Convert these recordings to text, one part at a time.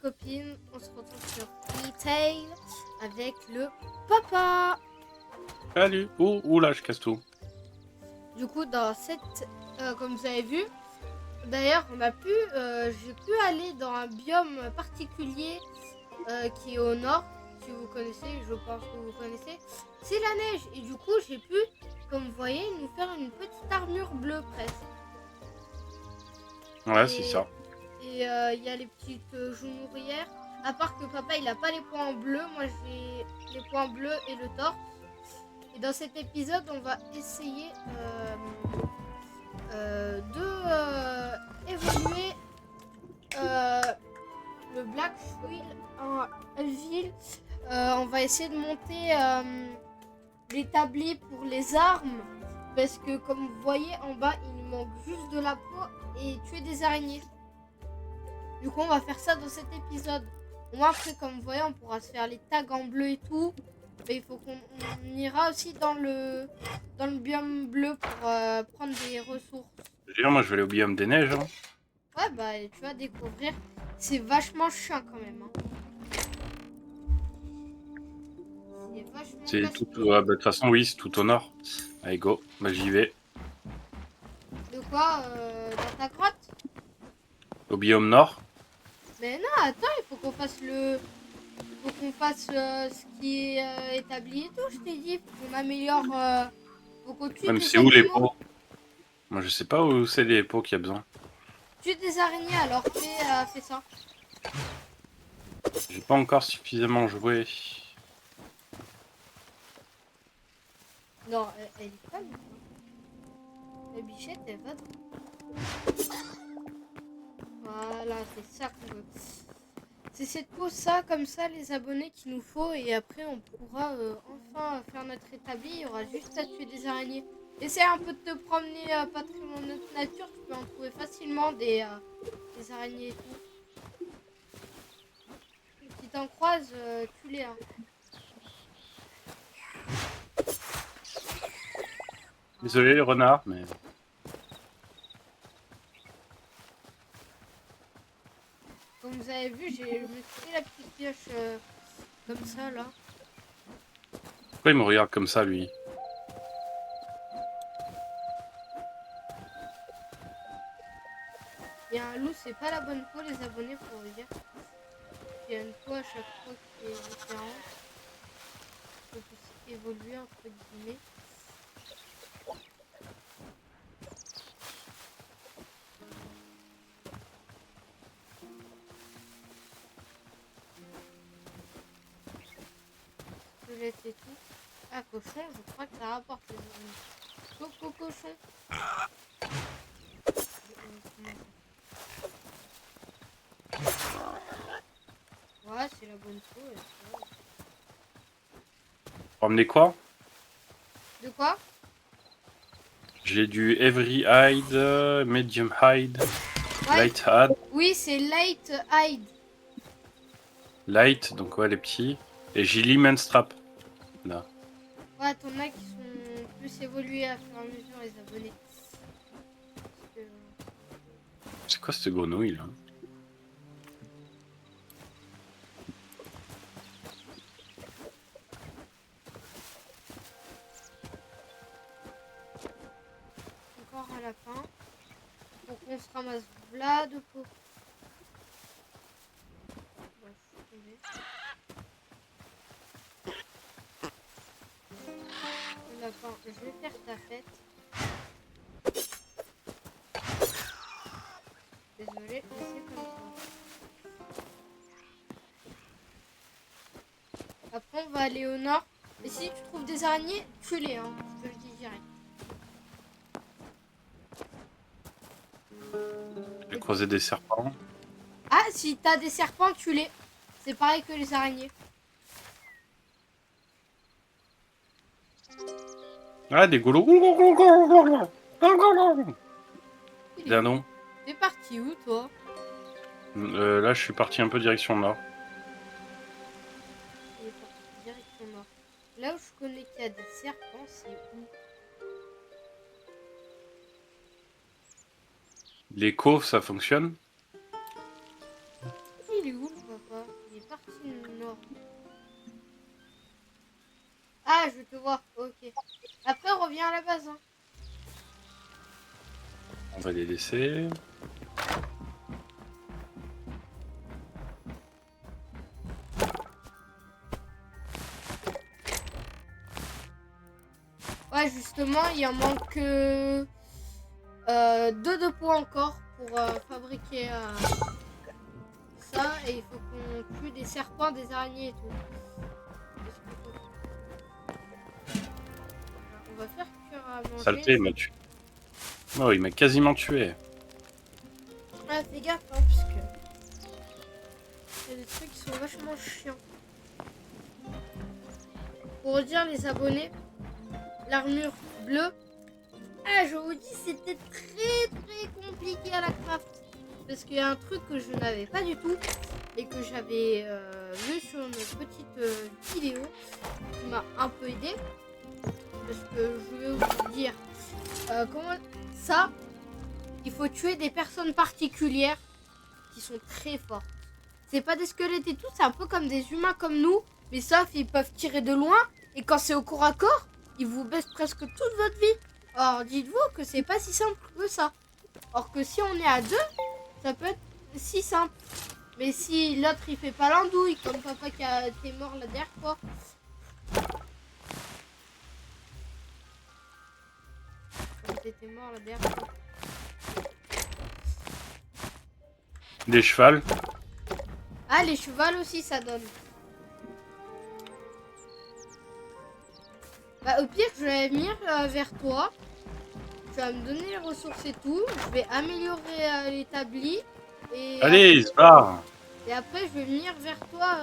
copines, on se retrouve sur Retail avec le papa. Salut. Ouh là, je casse tout. Du coup, dans cette, comme vous avez vu, d'ailleurs, j'ai pu aller dans un biome particulier qui est au nord. Si vous connaissez, je pense que vous connaissez, c'est la neige. Et du coup, j'ai pu, comme vous voyez, nous faire une petite armure bleue presque. Ouais, c'est ça. Et il y a les petites genoux-ouvrières. À part que papa, il a pas les points bleus. Moi, j'ai les points bleus et le torse. Et dans cet épisode, on va essayer évoluer le Black Wheel en Elville. On va essayer de monter l'établi pour les armes. Parce que comme vous voyez en bas, il nous manque juste de la peau et tuer des araignées. Du coup, on va faire ça dans cet épisode. Moi, après, comme vous voyez, on pourra se faire les tags en bleu et tout. Mais il faut qu'on ira aussi dans le biome bleu pour prendre des ressources. D'ailleurs, moi, je vais aller au biome des neiges. Hein. Ouais, bah, tu vas découvrir. C'est vachement chiant quand même. Hein. C'est vachement C'est tout. casse-pied. Ouais, bah, de toute façon, oui, c'est tout au nord. Allez, go. Bah, j'y vais. De quoi dans ta grotte? Au biome nord. Mais non, attends, il faut qu'on fasse ce qui est établi et tout, je t'ai dit. Faut qu'on améliore. Faut qu'on tue Même des c'est où les animaux. pots? Moi, je sais pas où c'est les pots qu'il y a besoin. Tue des araignées, alors fais ça. J'ai pas encore suffisamment joué. Non, elle est pas. La bichette, elle va. Voilà, c'est ça qu'on veut. C'est cette pause, ça, comme ça, les abonnés qu'il nous faut. Et après, on pourra enfin faire notre établi. Il y aura juste à tuer des araignées. Essaye un peu de te promener pas très loin de notre nature. Tu peux en trouver facilement des araignées et tout. Si t'en croises, tue-les. Hein. Désolé, les renards, mais. Comme vous avez vu, je me suis fait la petite pioche comme ça, là. Pourquoi il me regarde comme ça, lui? Il y a un loup, c'est pas la bonne peau, les abonnés, pour vous dire. Il y a une peau à chaque fois qui est différente. Il faut aussi évoluer, entre guillemets. Squelette et tout. Ah, cochon, je crois que ça rapporte les araignées. Coco cochon. Ouais, c'est la bonne peau. Ramener quoi? De quoi? J'ai du Every Hide, Medium Hide, Ouais. Light Hide. Oui, c'est Light Hide. Light, donc ouais, les petits. Et j'ai l'Immense Strap. Là. Ouais, t'en as qui sont plus évolués à fur et à mesure, les abonnés. Parce que... C'est quoi cette grenouille là? Encore un lapin. Pour qu'on se ramasse là de peau. Le lapin, je vais faire ta fête. Désolé, mais c'est comme ça. Après, on va aller au nord. Et si tu trouves des araignées, tue-les, hein. Je te le dis direct. J'ai croisé des serpents. Ah, si t'as des serpents, tue-les. C'est pareil que les araignées. Ah, des goulous. Bien non. T'es parti où, toi? Là, je suis parti un peu direction nord. Il est parti direction nord. Là où je connais qu'il y a des serpents, c'est où? Les coves, ça fonctionne? Il est où, le papa? partie nord. Ah, je te vois. Ok. Après, on revient à la base. Hein. On va les laisser. Ouais, justement, il en manque 2 points encore pour fabriquer ça. Et il faut qu'on tue des serpents, des araignées et tout. Qu'est-ce qu'il faut faire? On va faire cuire à manger. Saleté, il m'a tué. Oh, il m'a quasiment tué. Ah, fais gaffe, hein, parce que il y a des trucs qui sont vachement chiants. Pour dire les abonnés, l'armure bleue, ah, je vous dis, c'était très compliqué à la craft. Parce qu'il y a un truc que je n'avais pas du tout et que j'avais vu sur une petite vidéo qui m'a un peu aidé. Parce que je vais vous dire, comment ça, il faut tuer des personnes particulières qui sont très fortes. C'est pas des squelettes et tout, c'est un peu comme des humains comme nous, mais sauf ils peuvent tirer de loin et quand c'est au corps à corps, ils vous baissent presque toute votre vie. Alors dites-vous que c'est pas si simple que ça. Or que si on est à 2, ça peut être si simple. Mais si l'autre il fait pas l'andouille, comme papa qui a été mort la dernière fois. Comme t'étais mort la dernière fois. Des chevals. Ah, les chevals aussi ça donne. Bah au pire je vais venir vers toi. Tu vas me donner les ressources et tout. Je vais améliorer l'établi. Et Allez, il se barre. Et après, je vais venir vers toi.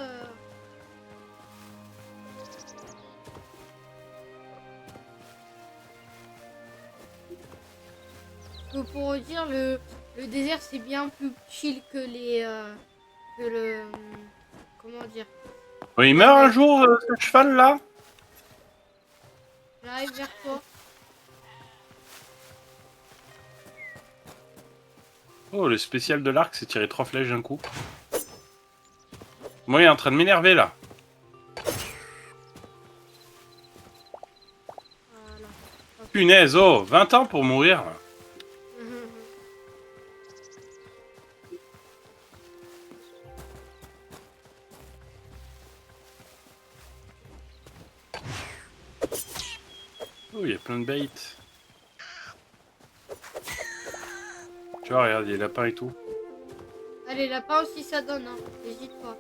Pour dire, le désert, c'est bien plus chill que que le... Comment dire? Oh, il meurt un jour, ce cheval-là? J'arrive vers toi. Oh, le spécial de l'arc, c'est tirer 3 flèches d'un coup. Moi, il est en train de m'énerver, là. Voilà. Punaise, oh, 20 ans pour mourir. Oh, il y a plein de bait. Tu vois, regarde, il y a les lapins et tout. Allez, lapin aussi, ça donne. Hein. N'hésite pas.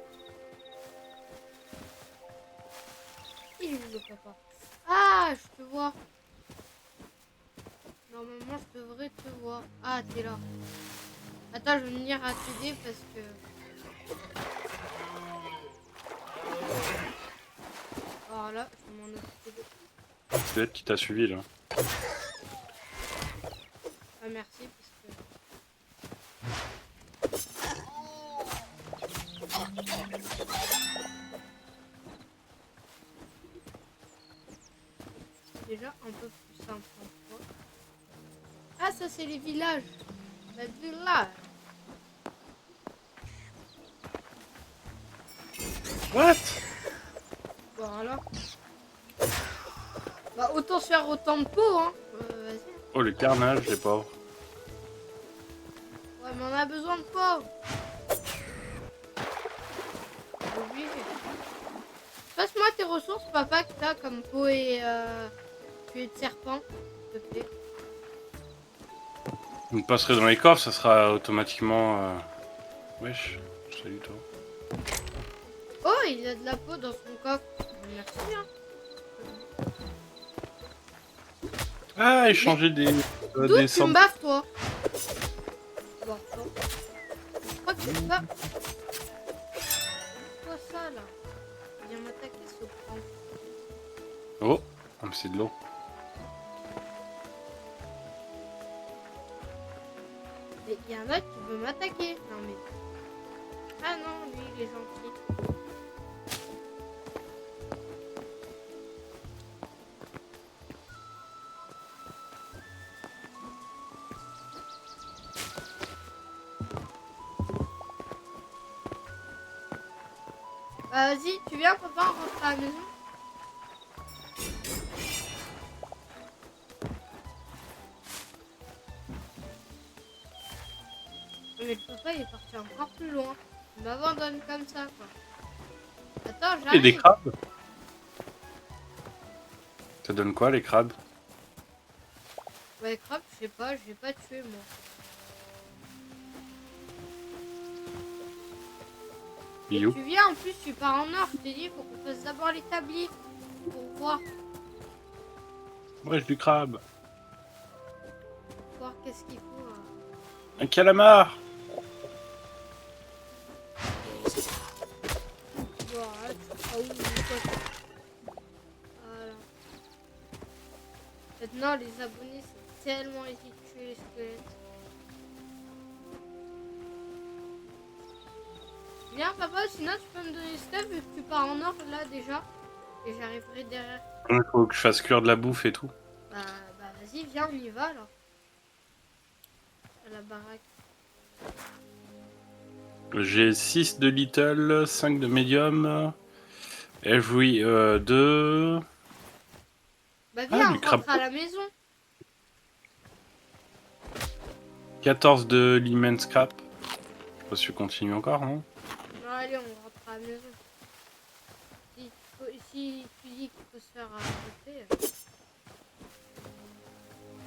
Il est où le papa? Ah, je te vois. Normalement, je devrais te voir. Ah, t'es là. Attends, je vais venir à t'aider parce que... Voilà, je vais m'en occuper. Peut-être qui t'a suivi, là. Ah, merci, parce que... Déjà un peu plus simple en fois. Ah, ça, c'est les villages. Les villages. What? Voilà. Bah, autant se faire autant de peau, hein. Vas-y. Oh, le carnage, les pauvres. Ouais, mais on a besoin de peau. Obligé. Passe-moi tes ressources, papa, que t'as comme peau et tuer de serpent, s'il te plaît. Vous me passerez dans les coffres, ça sera automatiquement... Wesh, salut toi. Oh, il a de la peau dans son coffre. Merci, hein. Ah, échanger des D'où tu me cendres. baffes, toi? Bon, bon. Je crois que c'est pas... C'est quoi ça, là? Il vient m'attaquer, ce con. Oh, ah, mais c'est de l'eau. Et il y en a qui veut m'attaquer. Non, mais... Ah non, lui, il est gentil. Bah vas-y, tu viens papa, on rentre à la maison. Mais le papa il est parti encore plus loin. Il m'abandonne comme ça quoi. Attends, Et des j'arrive. crabes. Ça donne quoi les crabes? Bah les crabes, je sais pas, je vais pas tuer moi. Et You. tu viens en plus, tu pars en or, je t'ai dit, il faut qu'on fasse d'abord l'établi pour voir Bref, du crabe. qu'est-ce qu'il faut. Un calamar. Voilà, ah oui, quoi. Voilà. Maintenant, les abonnés, c'est tellement easy de tuer les squelettes. Viens, papa, sinon tu peux me donner stuff vu que tu pars en or là déjà. Et j'arriverai derrière. Il faut que je fasse cuire de la bouffe et tout. Bah vas-y, viens, on y va alors. À la baraque. J'ai 6 de little, 5 de medium. Every 2. Bah Ah, viens, du on crabe. rentre à la maison. 14 de lemon scrap. Je sais pas si je continue encore, non? Non, allez, on rentre à la maison. Si tu dis qu'il faut se faire arrêter,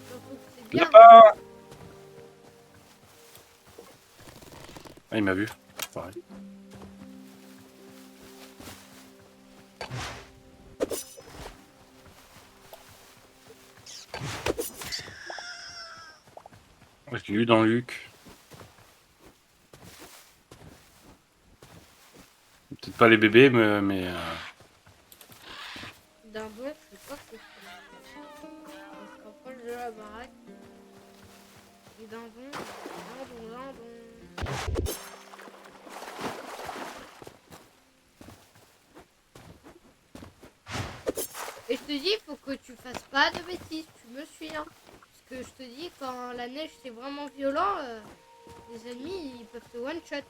surtout que c'est bien. Lapin! Ah, il m'a vu. Pareil. Je l'ai eu dans Luc. Peut-être pas les bébés, mais Dindon, je sais pas ce que c'est. On se rapproche de la baraque. Et dindon. Et je te dis, il faut que tu fasses pas de bêtises, tu me suis. Hein. Parce que je te dis, quand la neige c'est vraiment violent, les ennemis ils peuvent te one shot.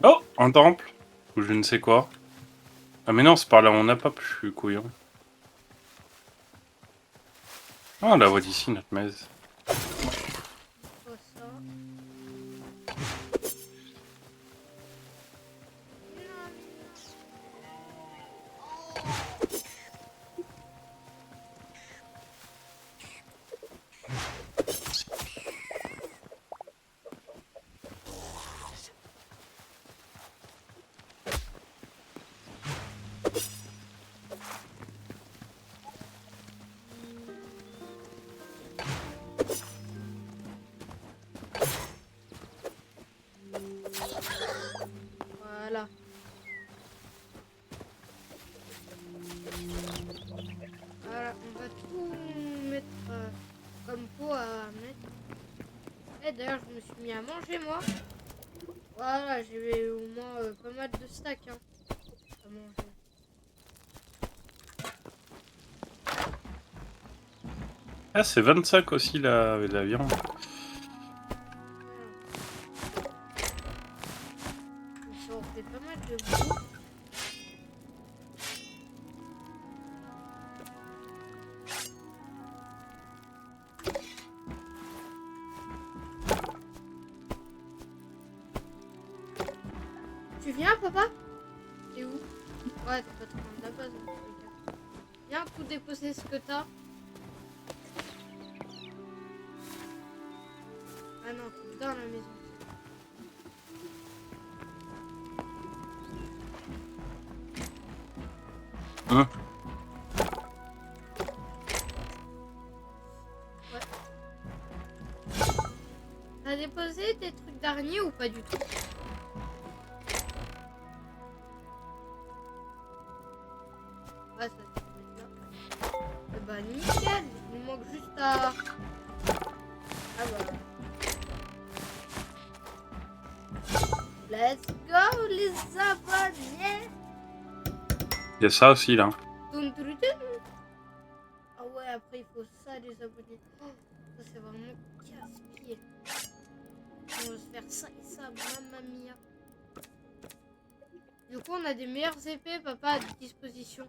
Oh, un temple. Ou je ne sais quoi. Ah mais non, c'est par là où on n'a pas, je suis couillon. Ah, on la voit d'ici, notre maise. Pas ça. Voilà. Voilà, on va tout mettre comme pot à mettre. Et d'ailleurs, je me suis mis à manger moi. Voilà, j'ai au moins pas mal de stacks hein, à manger. Ah, c'est 25 aussi la viande. Ça en fait pas mal de bouffe. Tu viens, papa? T'es où? Ouais, t'es pas trop loin de la base. En tous les cas. Viens tout déposer ce que t'as. Ah non, t'es dans la maison. Hein? Ouais. T'as déposé des trucs d'araignée ou pas du tout? Ouais, ça se met là. Et bah nickel, il nous manque juste à... Ah bah... Let's go les abonnés. Il y a ça aussi là. Toun, toun, toun. Ah ouais, après il faut ça les abonnés. Oh, ça c'est vraiment casse On va se faire ça et ça, mamma mia. Du coup, on a des meilleures épées, papa, à disposition.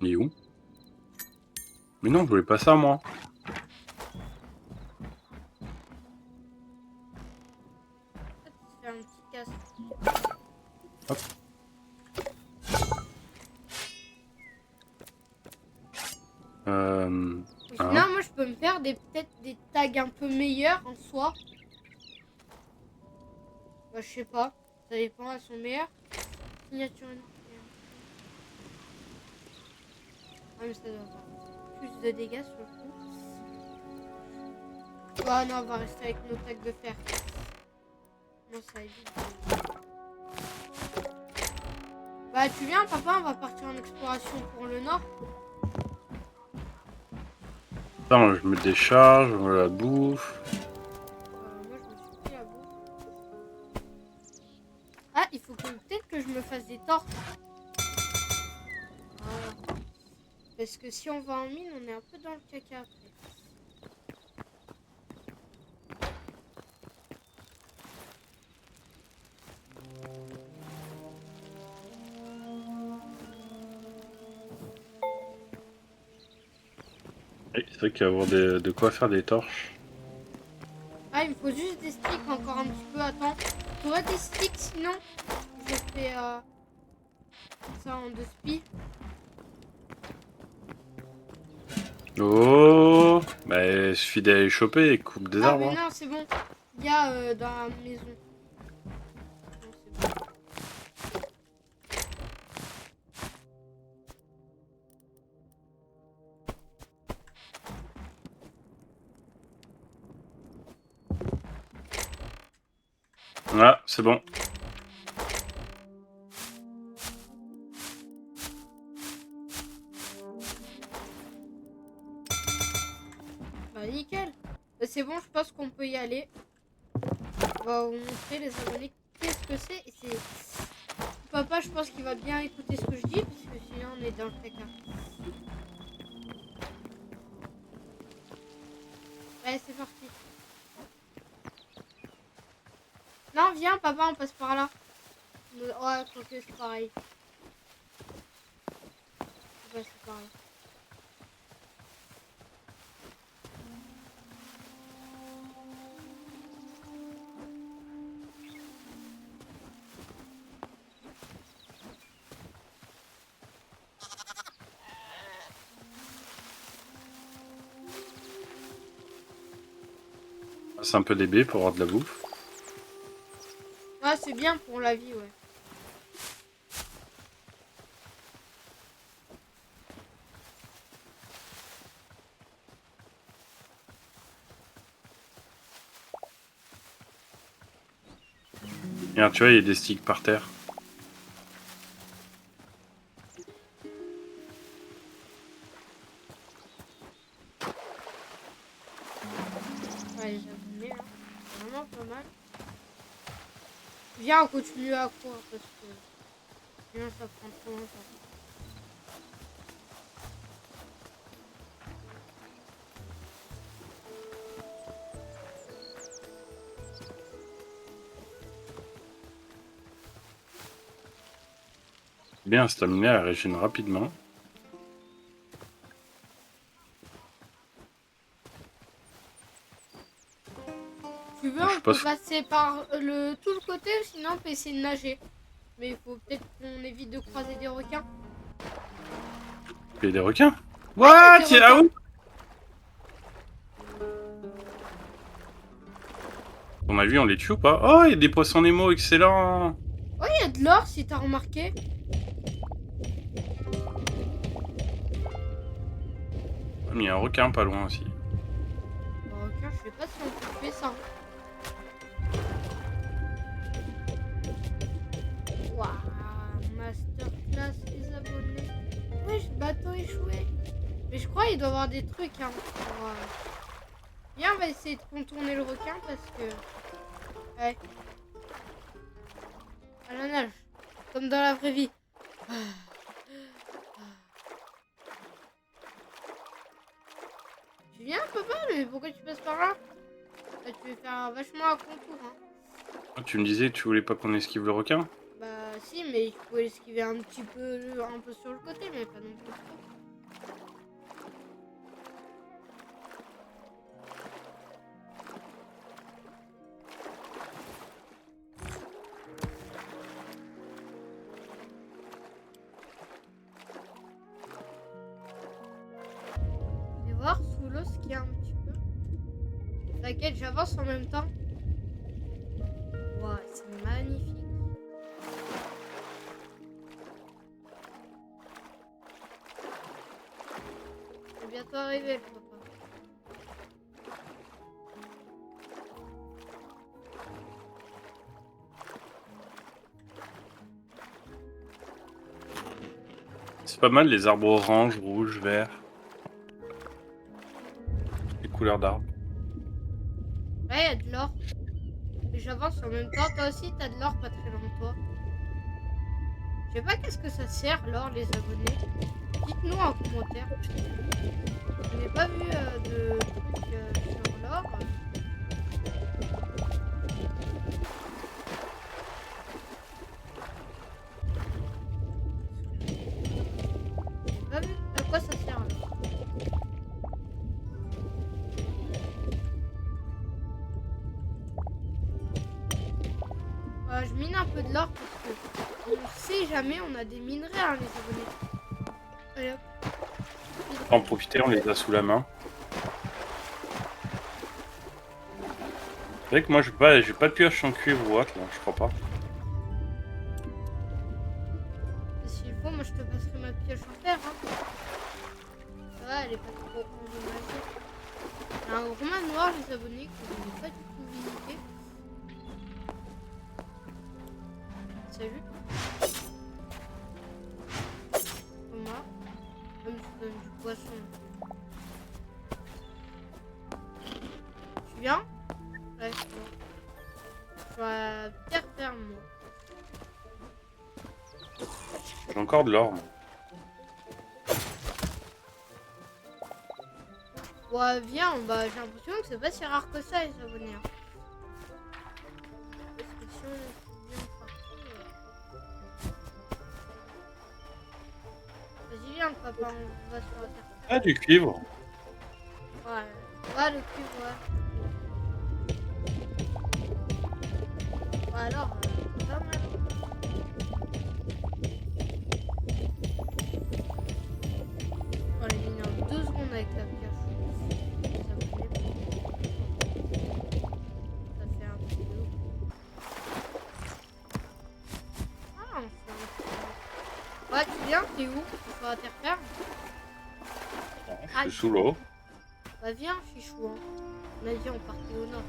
Il est où? Mais non, je voulais pas ça, moi. Faire un petit casse. Hop. Sinon, Hein. moi, je peux me faire peut-être des tags un peu meilleurs en soi. Bah, je sais pas. Ça dépend, elles sont meilleures. Signature. Ah, mais ça doit avoir plus de dégâts sur le coup. Oh non, on va rester avec nos tags de fer. Moi, ça évite. Bah, tu viens, papa, on va partir en exploration pour le nord. Attends, je me décharge, je me la bouffe. Moi, je me suis pris la bouffe. Ah, il faut peut-être que je me fasse des torches. Ah. Parce que si on va en mine, on est un peu dans le caca après. Oui, c'est vrai qu'il va y avoir de quoi faire des torches. Ah, il me faut juste des sticks encore un petit peu. Attends. T'aurais des sticks sinon? Je fais ça en 2 spies. Oh, bah, il suffit d'aller les choper et coupe des Ah, arbres. mais Hein. non, c'est bon. Il y a dans la maison. Non, c'est bon. Ah, c'est bon. Bah, nickel. Bah, c'est bon, je pense qu'on peut y aller. On va vous montrer les abonnés qu'est-ce que c'est. Et c'est... Papa, je pense qu'il va bien écouter ce que je dis, parce que sinon on est dans le caca. Allez, c'est parti. Non, viens, papa, on passe par là. Ouais, quoique c'est pareil. On passe par là. C'est un peu des baies pour avoir de la bouffe. Ouais, c'est bien pour la vie, ouais. Regarde, tu vois, il y a des sticks par terre. Ouais, les abonnés, là. C'est vraiment pas mal. Viens, on continue à quoi, parce que sinon ça prend trop longtemps. Bien, stamina, elle régène rapidement. Tu veux, Je on sais pas peut passer par tout le côté, ou sinon on peut essayer de nager. Mais il faut peut-être qu'on évite de croiser des requins. Il y a des requins. Ouais, What? il y a des Ah requins. oui. On a vu, on les tue ou pas? Oh, il y a des poissons Nemo, excellent. Oh, il y a de l'or si t'as remarqué. Ah, mais il y a un requin pas loin aussi. Un requin, je sais pas si on peut tuer ça. Waouh, masterclass les abonnés. Wesh, bateau échoué. Mais je crois qu'il doit y avoir des trucs, hein. Pour, Viens, on va essayer de contourner le requin parce que... Ouais. À la nage. Comme dans la vraie vie. Tu viens, papa? Mais pourquoi tu passes par là? Bah, tu veux faire vachement un contour, hein. Ah, tu me disais que tu voulais pas qu'on esquive le requin? Bah si, mais tu pouvais l'esquiver un petit peu, un peu sur le côté, mais pas non plus trop. Je vais voir sous l'eau ce qu'il y a un petit peu. T'inquiète, j'avance en même temps. Waouh, c'est magnifique. C'est bientôt arrivé, le papa. C'est pas mal les arbres orange, rouge, vert. Les couleurs d'arbres. Ouais, il y a de l'or. Et j'avance en même temps. Toi aussi, t'as de l'or pas très loin de toi. Je sais pas qu'est-ce que ça sert, l'or, les abonnés. Dites-nous en commentaire. Je n'ai pas vu de trucs sur l'or. J'ai pas vu à quoi ça sert, l'or. Je mine un peu de l'or parce que on sait jamais, on a des minerais, hein, les abonnés. Allez, hop. En profiter, on les a sous la main. C'est vrai que moi j'ai pas de pioche en cuivre ou autre là, je crois pas. S'il faut, moi je te passerai ma pioche en fer. Hein. Ça va, elle est pas trop endommagée. Il y a un gros manoir, les abonnés, que je n'ai pas du tout visité. Salut. Thomas. Comme tu donnes du poisson. Tu viens? Ouais, c'est bon. Je suis à terre ferme, moi. J'ai encore de l'or. Ouais, viens, bah, j'ai l'impression que c'est pas si rare que ça, les abonnés. Hein. Parce que si on vient partout... Vas-y, viens, papa, on va sur la terre. Ah, du cuivre. Ouais, le cuivre, ouais. Bah alors, pas mal. On va l'éliminer en 2 secondes avec la pioche. Ça fait un peu d'eau. Ah, on fait un peu. Ouais, tu viens, t'es où? Sur la terre ferme? Je suis sous l'eau. Bah viens, fichou. Hein. On a dit on partait au nord.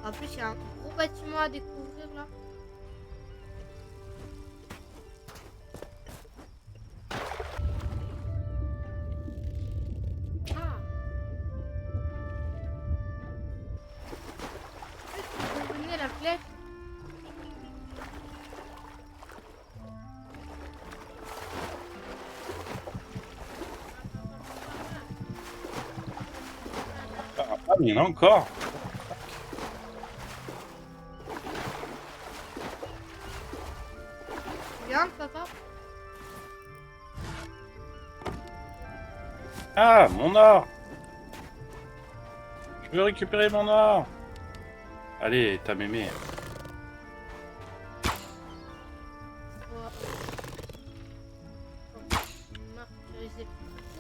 En plus, il y a un gros bâtiment à découvrir là. Ah. Est-ce que vous venez la flèche? Ah, mais il y en a encore. Viens, papa. Ah, mon or. Je veux récupérer mon or. Allez, t'as mémé.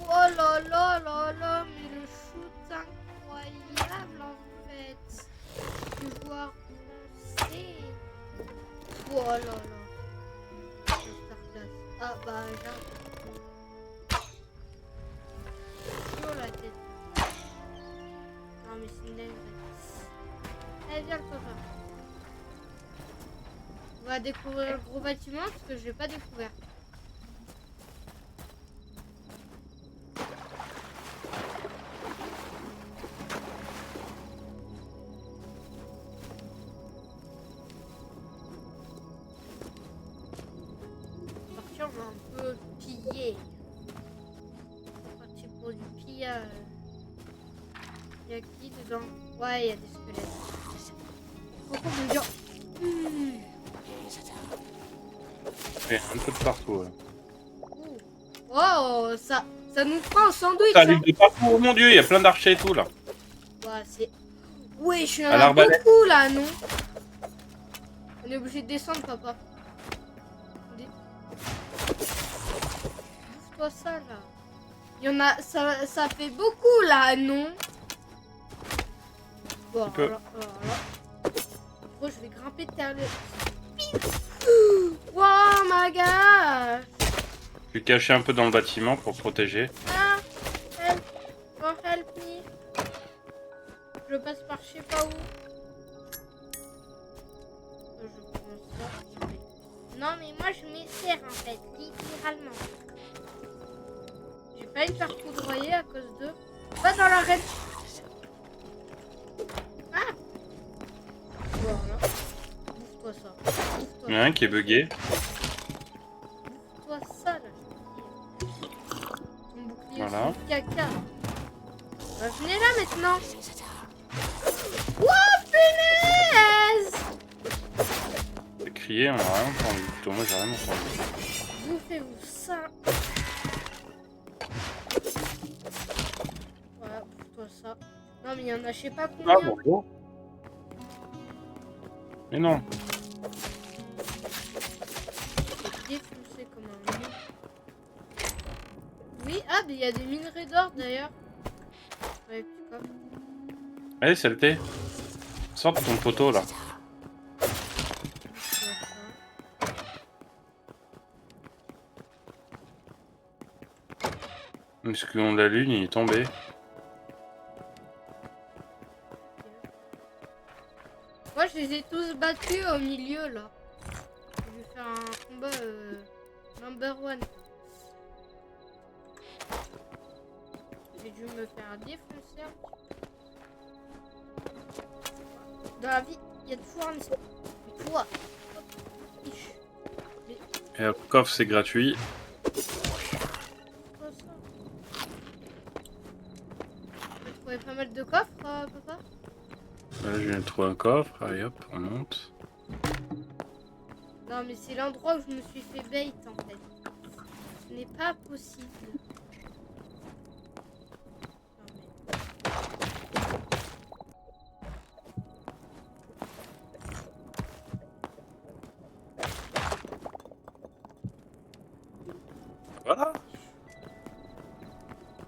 Oh là là là là, mais le shoot incroyable en fait. Tu vois penser. Oh là là. Ah bah j'ai chaud la tête. Non mais c'est une dingue. Allez viens le papa. On va découvrir le gros bâtiment parce que je l'ai pas découvert. y a... Il y a qui dedans? Ouais, il y a des squelettes. Pourquoi vous me dire... Et un peu de partout. Ouais. Oh, ça nous fera un sandwich. Ça Hein. arrive de partout. Oh mon dieu, il y a plein d'archers et tout là. Ouais, c'est... Ouais, je suis À en a l'arbalète. beaucoup là, non? On est obligé de descendre, papa. Bouffe-toi ça, là. Il y en a... Ça fait beaucoup, là, non? Bon, Un peu. alors là... Gros, je vais grimper derrière le... Wow, my god! Je suis caché un peu dans le bâtiment pour protéger. Ah! Help! Oh, help me! Je passe par je sais pas où. Je prends ça. Non, mais moi, je m'essaie, en fait. Littéralement. J'ai failli me faire foudroyer à cause d'eux. Pas dans l'arène. Ah! Voilà. Bouffe-toi ça. Bouffe-toi Il y en a un qui est bugué. Bouffe-toi ça, là. Je te dis. Ton bouclier Voilà. aussi caca. Bah, venez là, maintenant. Wow, punaise! J'ai crié, on n'a rien entendu. Plutôt, moi j'ai rien entendu. Bouffez-vous ça. Voilà, bouffe-toi ça. Non, mais il y en a, je sais pas combien. Ah bonjour. Mais non. C'est défoncé comme un mur. Oui, ah, mais il y a des minerais d'or d'ailleurs. Ouais, petit coffre. Allez, saleté. Sors de ton poteau là. Bouffe-toi ça. Parce que la lune il est tombé. Moi, je les ai tous battus au milieu là. Je vais faire un combat number one. J'ai dû me faire défoncer un petit peu. Dans la vie, il y a toujours un espoir. Mais toi, hop, iche. Et le coffre c'est gratuit. Quoi ça? T'as trouvé pas mal de coffres, papa? Là je viens de trouver un coffre. Allez hop, on monte. Non, mais c'est l'endroit où je me suis fait bait en fait. Ce n'est pas possible. Non, mais... Voilà.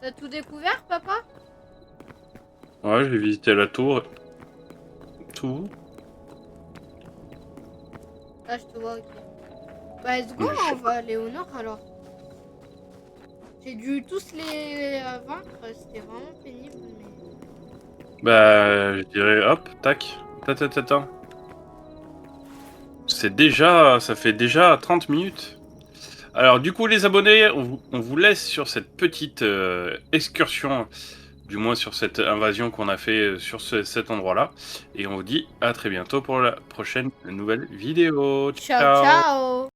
T'as tout découvert, papa? Ouais, j'ai visité la tour. Tout. Ah, je te vois, ok. Bah, let's go, on va aller au nord alors. J'ai dû tous les vaincre, c'était vraiment pénible, mais... Bah, je dirais hop, tac. Attends. C'est déjà, ça fait déjà 30 minutes. Alors du coup les abonnés, on vous laisse sur cette petite excursion, du moins sur cette invasion qu'on a fait sur cet endroit-là. Et on vous dit à très bientôt pour la prochaine nouvelle vidéo. Ciao, ciao!